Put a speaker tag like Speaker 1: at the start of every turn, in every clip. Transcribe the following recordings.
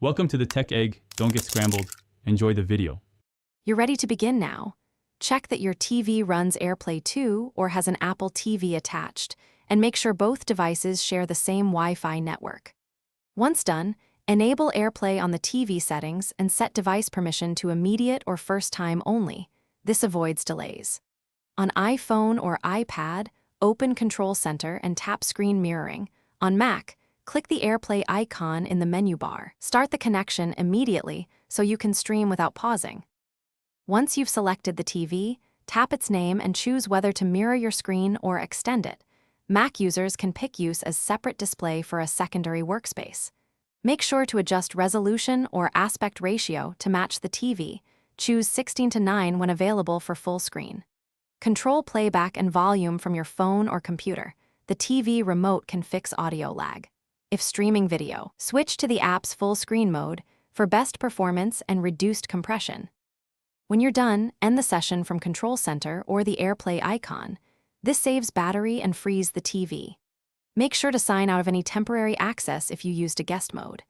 Speaker 1: Welcome to the Tech Egg. Don't get scrambled. Enjoy the video.
Speaker 2: You're ready to begin now. Check that your TV runs AirPlay 2 or has an Apple TV attached, and make sure both devices share the same Wi-Fi network. Once done, enable AirPlay on the TV settings and set device permission to immediate or first time only. This avoids delays. On iPhone or iPad, open Control Center and tap Screen Mirroring. On Mac, click the AirPlay icon in the menu bar. Start the connection immediately so you can stream without pausing. Once you've selected the TV, tap its name and choose whether to mirror your screen or extend it. Mac users can pick use as separate display for a secondary workspace. Make sure to adjust resolution or aspect ratio to match the TV. Choose 16:9 when available for full screen. Control playback and volume from your phone or computer. The TV remote can fix audio lag. If streaming video, switch to the app's full screen mode for best performance and reduced compression. When you're done, end the session from Control Center or the AirPlay icon. This saves battery and frees the TV. Make sure to sign out of any temporary access if you used a guest mode.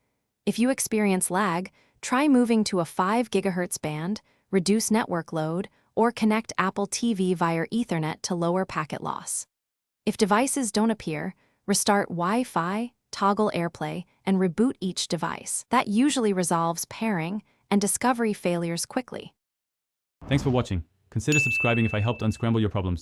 Speaker 2: If you experience lag, try moving to a 5 GHz band, reduce network load, or connect Apple TV via Ethernet to lower packet loss. If devices don't appear, restart Wi-Fi, toggle AirPlay, and reboot each device. That usually resolves pairing and discovery failures quickly.
Speaker 1: Thanks for watching. Consider subscribing if I helped unscramble your problems.